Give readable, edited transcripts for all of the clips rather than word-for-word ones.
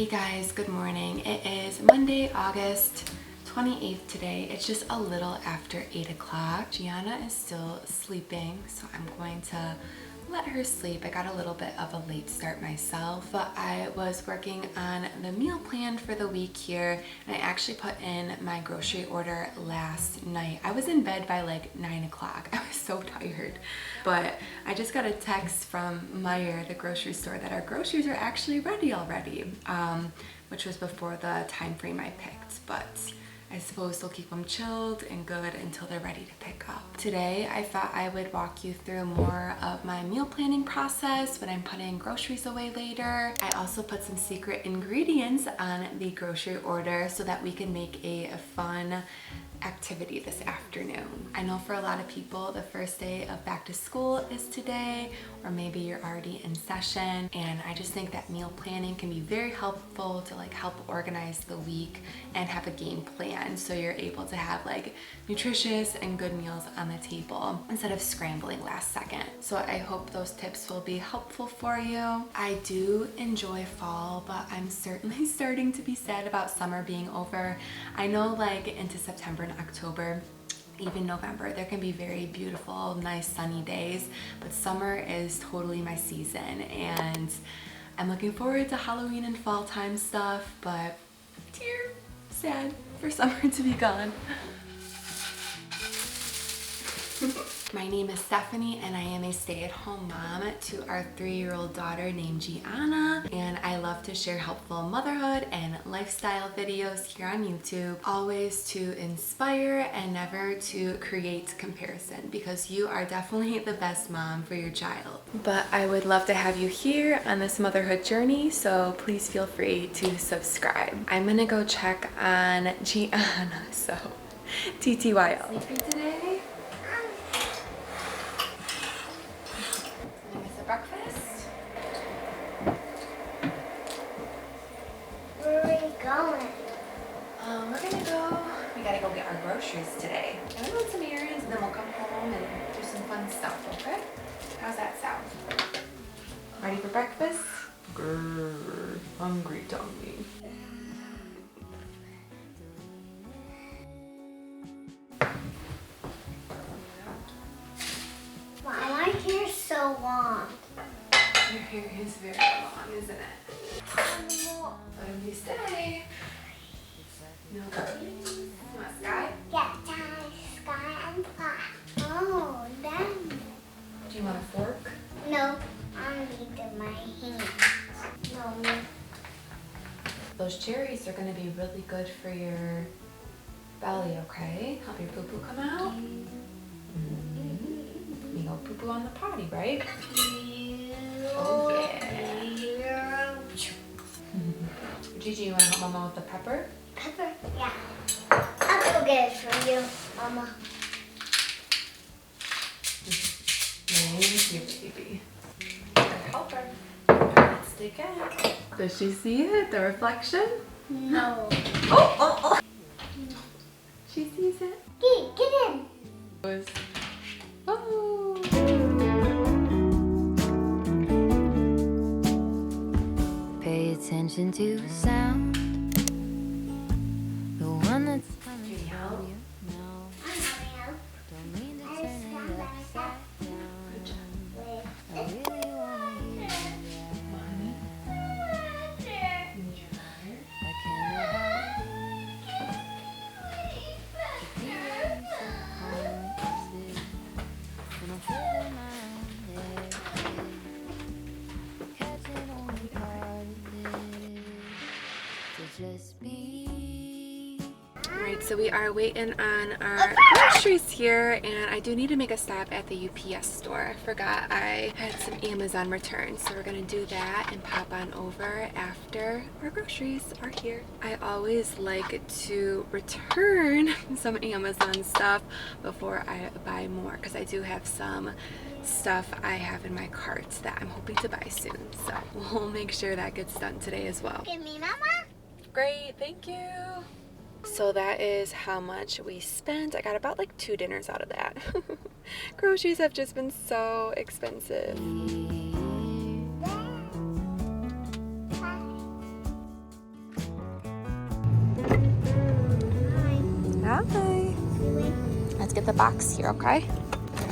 Hey guys, good morning. It is Monday, August 28th today. It's just a little after 8 o'clock. Gianna is still sleeping, so I'm going to let her sleep. I got a little bit of a late start myself, but I was working on the meal plan for the week here, and I actually put in my grocery order last night. I was in bed by like 9 o'clock. I was so tired, but I just got a text from Meijer, the grocery store, that our groceries are actually ready already, which was before the time frame I picked, but I suppose they'll keep them chilled and good until they're ready to pick up. Today, I thought I would walk you through more of my meal planning process when I'm putting groceries away later. I also put some secret ingredients on the grocery order so that we can make a fun activity this afternoon. I know for a lot of people, the first day of back to school is today, or maybe you're already in session, and I just think that meal planning can be very helpful to like help organize the week and have a game plan so you're able to have like nutritious and good meals on the table instead of scrambling last second. So I hope those tips will be helpful for you. I do enjoy fall, but I'm certainly starting to be sad about summer being over. I know like into September and October, even November, there can be very beautiful, nice sunny days, but summer is totally my season, and I'm looking forward to Halloween and fall time stuff, but dear, sad for summer to be gone. My name is Stephanie, and I am a stay-at-home mom to our 3-year-old daughter named Gianna, and I love to share helpful motherhood and lifestyle videos here on YouTube, always to inspire and never to create comparison, because you are definitely the best mom for your child. But I would love to have you here on this motherhood journey, so please feel free to subscribe. I'm gonna go check on Gianna, so TTYL. Sleeping today? Breakfast? Where are we going? We gotta go get our groceries today. And we'll run some errands, and then we'll come home and do some fun stuff, okay? How's that sound? Ready for breakfast? Grrr, hungry tummy. Why my hair's so long? Your hair is very long, isn't it? Let me stay. No cookies. You want Sky? Yeah, sky and black. Oh, then. Do you want a fork? No, I need my hands. No. Those cherries are gonna be really good for your belly, okay? Help your poo-poo come out. You go poo-poo on the potty, right? Oh yeah. Gigi, you want to help Mama with the pepper? Pepper? Yeah. I'll go get it for you, Mama. Thank you, baby. Help her. Let's dig it. Does she see it? The reflection? No. Oh! She sees it. Get in. Oh! Pay attention to the sound, the one that's coming Can you help? from you. No, I'm coming out. don't mean to turn it upside down. Good job. I really wanna hear you. Mommy. You need your water? I can't hide. Feelings so haunted, and I'm feeling my head, catching only part of it to just be. Alright, so we are waiting on our groceries here, and I do need to make a stop at the UPS store. I forgot I had some Amazon returns, so we're gonna do that and pop on over after our groceries are here. I always like to return some Amazon stuff before I buy more, because I do have some stuff I have in my cart that I'm hoping to buy soon, so we'll make sure that gets done today as well. Give me, Mama. Great, thank you. So that is how much we spent. I got about like 2 dinners out of that. Groceries have just been so expensive. get the box here, okay?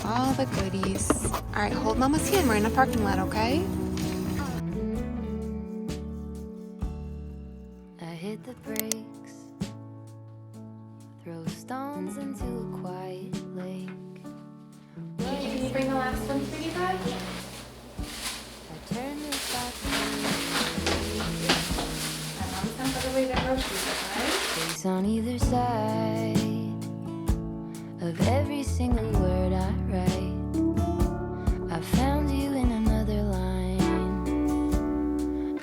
All the goodies. All right, hold Mama's hand. We're in the parking lot, okay? I hit the brakes, throw stones into a quiet lake. Can you bring the last one for you guys? I turned this back My mom's gonna put away the groceries, okay? face on either side of every single word I write. I found you in another line.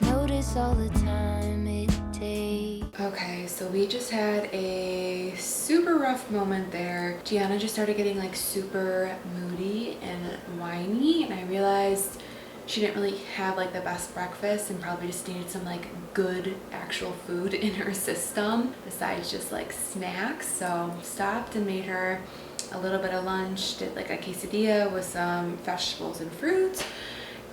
Notice all the time it takes. Okay, so we just had a super rough moment there. Gianna just started getting like super moody and whiny, and I realized she didn't really have like the best breakfast and probably just needed some like good actual food in her system besides just like snacks. So stopped and made her a little bit of lunch, did like a quesadilla with some vegetables and fruit,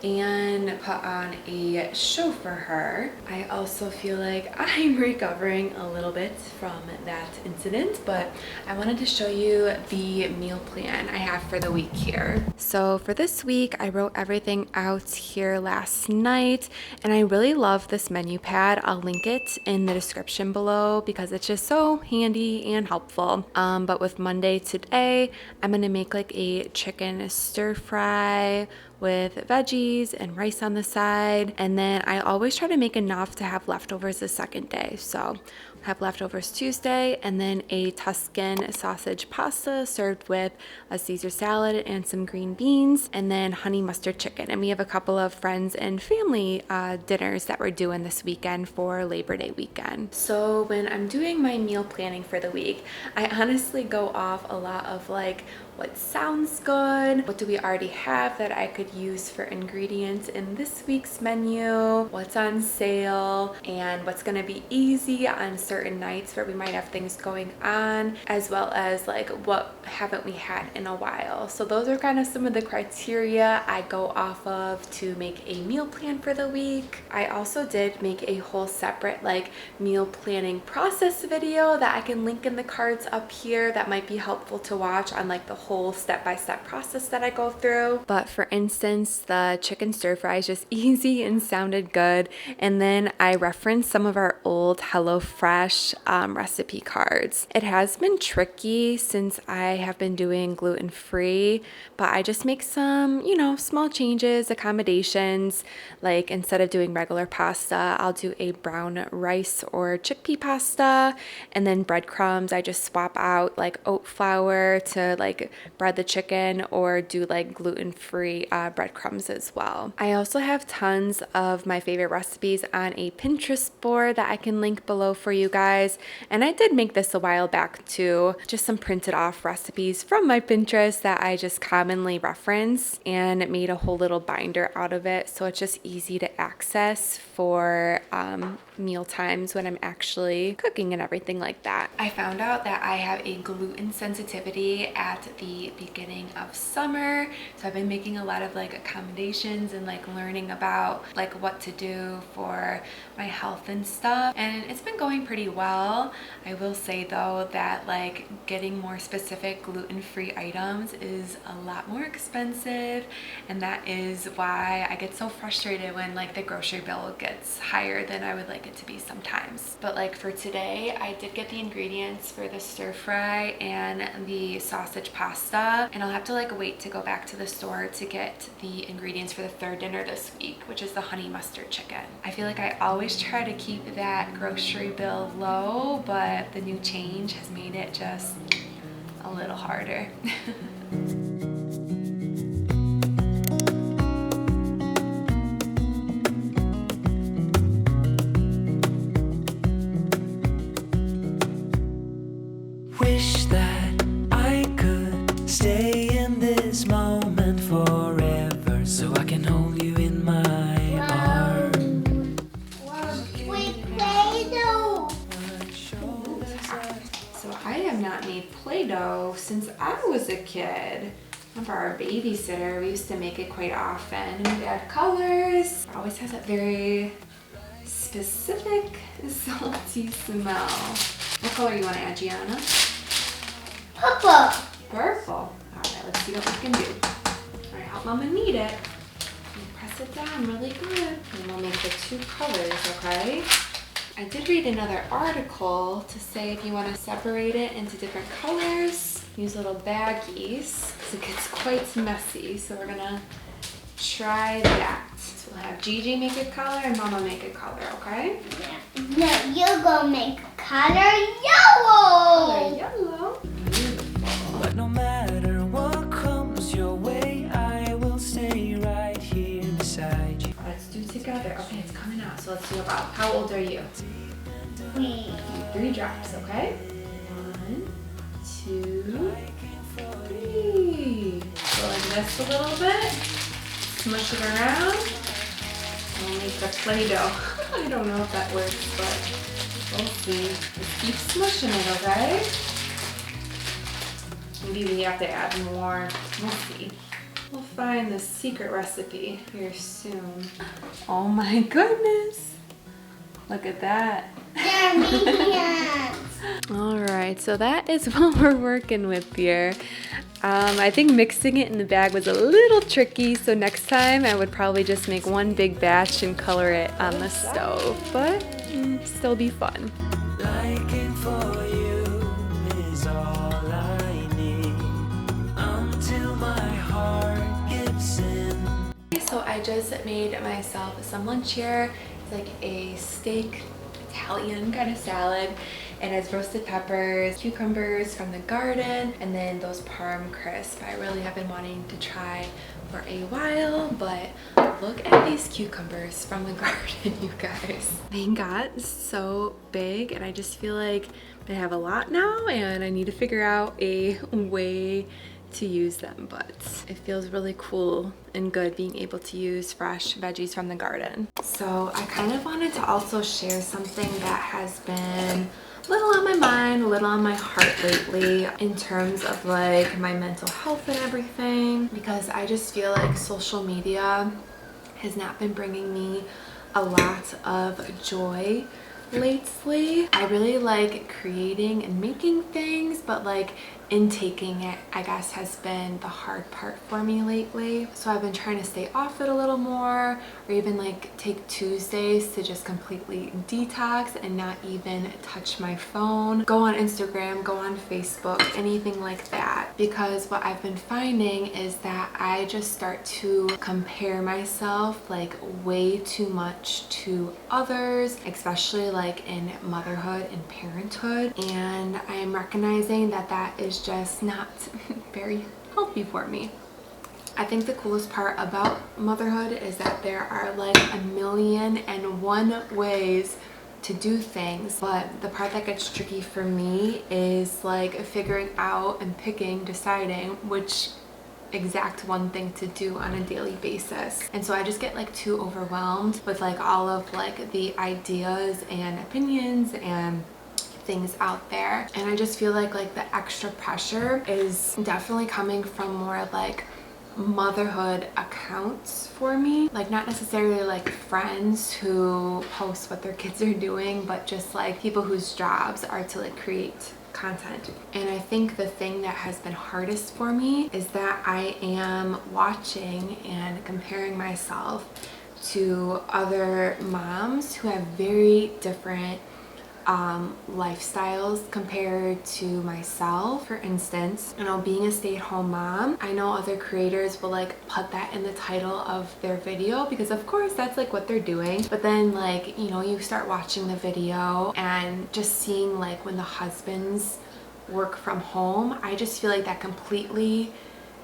and put on a show for her. I also feel like I'm recovering a little bit from that incident, but I wanted to show you the meal plan I have for the week here. So for this week, I wrote everything out here last night, and I really love this menu pad. I'll link it in the description below because it's just so handy and helpful. But with Monday today, I'm gonna make like a chicken stir fry with veggies and rice on the side, and then I always try to make enough to have leftovers the second day. So have leftovers Tuesday, and then a Tuscan sausage pasta served with a Caesar salad and some green beans, and then honey mustard chicken. And we have a couple of friends and family dinners that we're doing this weekend for Labor Day weekend. So when I'm doing my meal planning for the week, I honestly go off a lot of like what sounds good, what do we already have that I could use for ingredients in this week's menu, what's on sale, and what's gonna be easy on certain nights where we might have things going on, as well as like what haven't we had in a while. So those are kind of some of the criteria I go off of to make a meal plan for the week. I also did make a whole separate like meal planning process video that I can link in the cards up here that might be helpful to watch on like the whole step-by-step process that I go through. But for instance, the chicken stir fry is just easy and sounded good, and then I referenced some of our old HelloFresh recipe cards. It has been tricky since I have been doing gluten-free, but I just make some, you know, small changes, accommodations. Like instead of doing regular pasta, I'll do a brown rice or chickpea pasta, and then breadcrumbs, I just swap out like oat flour to like bread the chicken, or do like gluten-free breadcrumbs as well. I also have tons of my favorite recipes on a Pinterest board that I can link below for you guys, and I did make this a while back too, just some printed off recipes from my Pinterest that I just commonly reference, and made a whole little binder out of it, so it's just easy to access for meal times when I'm actually cooking and everything like that. I found out that I have a gluten sensitivity at the beginning of summer, so I've been making a lot of like accommodations and like learning about like what to do for my health and stuff, and it's been going pretty well. I will say though that like getting more specific gluten-free items is a lot more expensive, and that is why I get so frustrated when like the grocery bill gets higher than I would like it to be sometimes. But like for today, I did get the ingredients for the stir fry and the sausage pasta, and I'll have to like wait to go back to the store to get the ingredients for the third dinner this week, which is the honey mustard chicken. I feel like I always try to keep that grocery bill low, but the new change has made it just a little harder. Wish that I could stay in this moment forever, so I can hold you in my arms. With Play-Doh. So I have not made Play-Doh since I was a kid. Remember our babysitter, we used to make it quite often. We'd add colors. It always has that very specific salty smell. What color you want to add, Gianna? Purple. Purple. All right, let's see what we can do. All right, help Mama knead it. And press it down really good. And we'll make the 2 colors, okay? I did read another article to say if you want to separate it into different colors, use little baggies, because it gets quite messy. So we're gonna try that. So we'll have Gigi make a color and Mama make a color, okay? No, you're gonna make color yellow. Color yellow. Beautiful. But no matter what comes your way, I will stay right here beside you. Let's do together. Okay, it's coming out. So let's do about, how old are you? 3 drops, okay? 1, 2, 3. Go like this a little bit. Smush it around. And make the Play-Doh. I don't know if that works, but we'll see. Just keep smushing it, okay? Maybe we have to add more. We'll see. We'll find the secret recipe here soon. Oh my goodness. Look at that. They're mediums. All right, so that is what we're working with here. I think mixing it in the bag was a little tricky, so next time I would probably just make one big batch and color it on the stove, but still be fun. Liking for you is all I need until my heart gives in. So I just made myself some lunch here. It's like a steak Italian kind of salad. It has roasted peppers, cucumbers from the garden, and then those parm crisps I really have been wanting to try for a while, but look at these cucumbers from the garden, you guys. They got so big and I just feel like I have a lot now and I need to figure out a way to use them, but it feels really cool and good being able to use fresh veggies from the garden. So I kind of wanted to also share something that has been a little on my mind, a little on my heart lately in terms of like my mental health and everything, because I just feel like social media has not been bringing me a lot of joy lately. I really like creating and making things, but like intaking it, I guess, has been the hard part for me lately. So I've been trying to stay off it a little more, or even like take Tuesdays to just completely detox and not even touch my phone, go on Instagram, go on Facebook, anything like that. Because what I've been finding is that I just start to compare myself like way too much to others, especially like in motherhood and parenthood, and I am recognizing that that is just not very healthy for me. I think the coolest part about motherhood is that there are like 1,000,001 ways to do things, but the part that gets tricky for me is like figuring out and picking, deciding which exact one thing to do on a daily basis. And so I just get like too overwhelmed with like all of like the ideas and opinions and things out there, and I just feel like the extra pressure is definitely coming from more like motherhood accounts for me, like not necessarily like friends who post what their kids are doing, but just like people whose jobs are to like create content. And I think the thing that has been hardest for me is that I am watching and comparing myself to other moms who have very different lifestyles compared to myself. For instance, you know, being a stay-at-home mom, I know other creators will like put that in the title of their video because of course that's like what they're doing, but then like, you know, you start watching the video and just seeing like when the husbands work from home, I just feel like that completely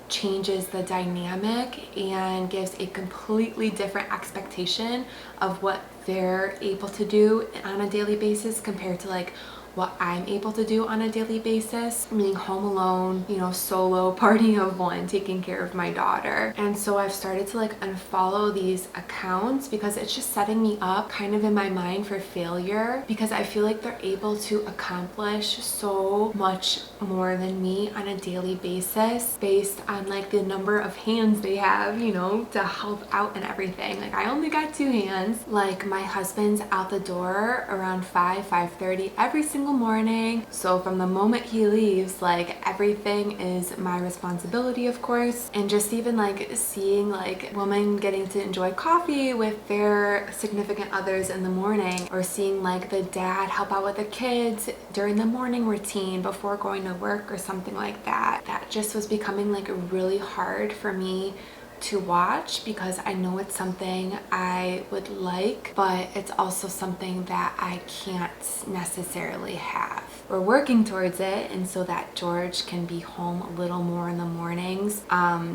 changes the dynamic and gives a completely different expectation of what they're able to do on a daily basis compared to like what I'm able to do on a daily basis, being home alone, you know, solo party of one, taking care of my daughter. And so I've started to like unfollow these accounts because it's just setting me up kind of in my mind for failure, because I feel like they're able to accomplish so much more than me on a daily basis based on like the number of hands they have, you know, to help out and everything. Like I only got 2 hands. Like my husband's out the door around 5:30 every single single morning. So from the moment he leaves, like everything is my responsibility, of course. And just even like seeing like women getting to enjoy coffee with their significant others in the morning, or seeing like the dad help out with the kids during the morning routine before going to work or something like that. That just was becoming like really hard for me to watch, because I know it's something I would like, but it's also something that I can't necessarily have. We're working towards it, and so that George can be home a little more in the mornings,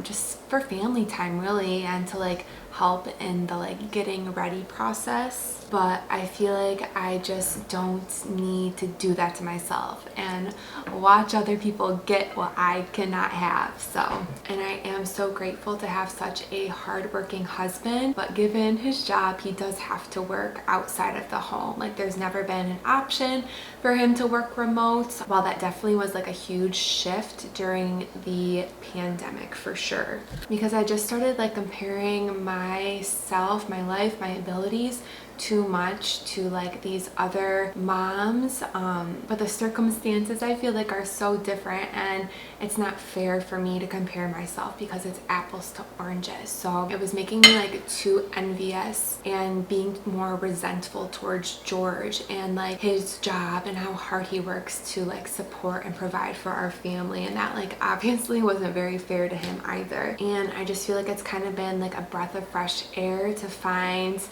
just for family time really, and to like help in the like getting ready process. But I feel like I just don't need to do that to myself and watch other people get what I cannot have. So, and I am so grateful to have such a hardworking husband, but given his job, he does have to work outside of the home. Like there's never been an option for him to work remote. While that definitely was like a huge shift during the pandemic for sure, because I just started like comparing myself, my life, my abilities too much to like these other moms, but the circumstances I feel like are so different, and it's not fair for me to compare myself because it's apples to oranges. So it was making me like too envious and being more resentful towards George and like his job and how hard he works to like support and provide for our family, and that like obviously wasn't very fair to him either. And I just feel like it's kind of been like a breath of fresh air to find,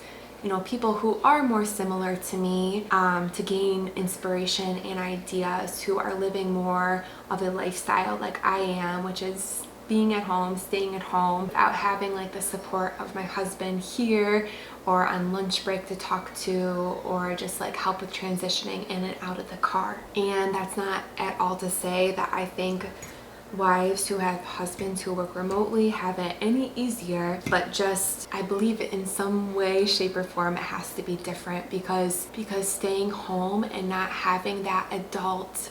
you know, people who are more similar to me, to gain inspiration and ideas, who are living more of a lifestyle like I am, which is being at home, staying at home without having like the support of my husband here or on lunch break to talk to, or just like help with transitioning in and out of the car. And that's not at all to say that I think wives who have husbands who work remotely have it any easier, but just I believe in some way, shape, or form it has to be different, because staying home and not having that adult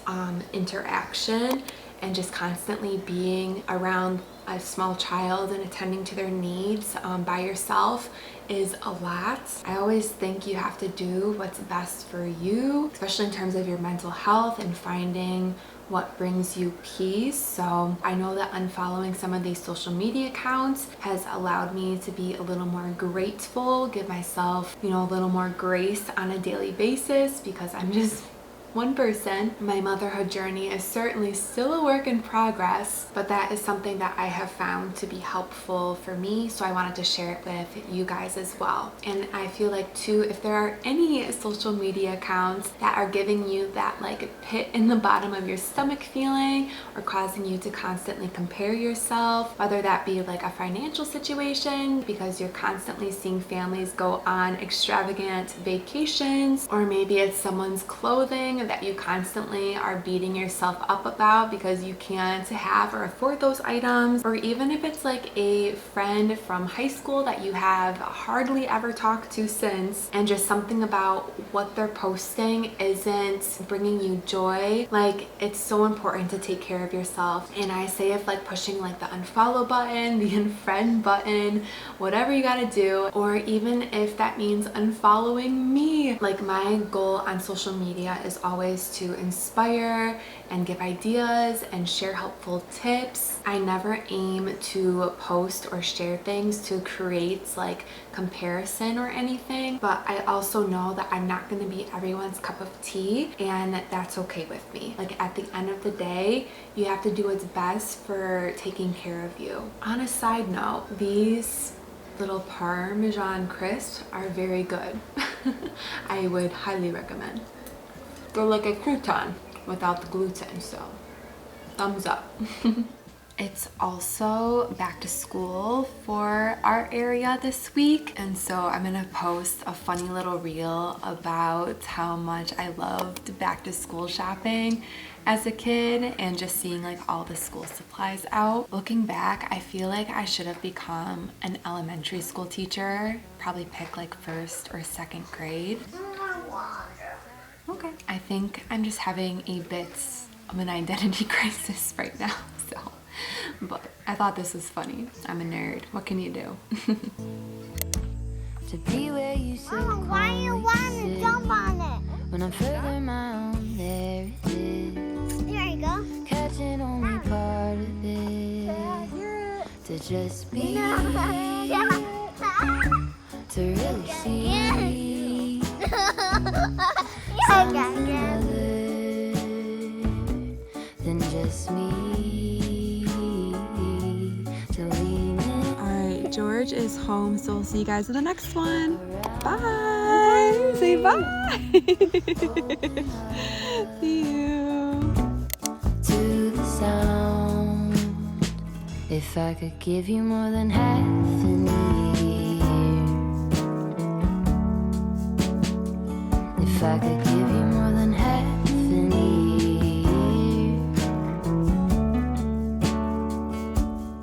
interaction and just constantly being around a small child and attending to their needs by yourself is a lot. I always think you have to do what's best for you, especially in terms of your mental health and finding what brings you peace. So I know that unfollowing some of these social media accounts has allowed me to be a little more grateful, give myself, you know, a little more grace on a daily basis, because I'm just one person. My motherhood journey is certainly still a work in progress, but that is something that I have found to be helpful for me, so I wanted to share it with you guys as well. And I feel like too, if there are any social media accounts that are giving you that like pit in the bottom of your stomach feeling, or causing you to constantly compare yourself, whether that be like a financial situation because you're constantly seeing families go on extravagant vacations, or maybe it's someone's clothing that you constantly are beating yourself up about because you can't have or afford those items, or even if it's like a friend from high school that you have hardly ever talked to since, and just something about what they're posting isn't bringing you joy. Like, it's so important to take care of yourself. And I say, if like pushing like the unfollow button, the unfriend button, whatever you gotta do, or even if that means unfollowing me. Like, my goal on social media is always to inspire and give ideas and share helpful tips. I never aim to post or share things to create like comparison or anything, but I also know that I'm not going to be everyone's cup of tea, and that's okay with me. Like, at the end of the day, you have to do what's best for taking care of you. On a side note, these little Parmesan crisps are very good. I would highly recommend. They're like a crouton without the gluten, so thumbs up. It's also back to school for our area this week, and so I'm gonna post a funny little reel about how much I loved back to school shopping as a kid and just seeing like all the school supplies out. Looking back, I feel like I should have become an elementary school teacher, probably pick like 1st or 2nd grade. Okay. I think I'm just having a bit of an identity crisis right now, so. But I thought this was funny. I'm a nerd. What can you do? To be where you sit, Mama, why you want to jump on it? when I'm further my own there. just be to really see something other than just me to lean in. Alright, George is home, so we'll see you guys in the next one. Bye! Say bye! See you! To the sound, if I could give you more than half an ear, if I could give you more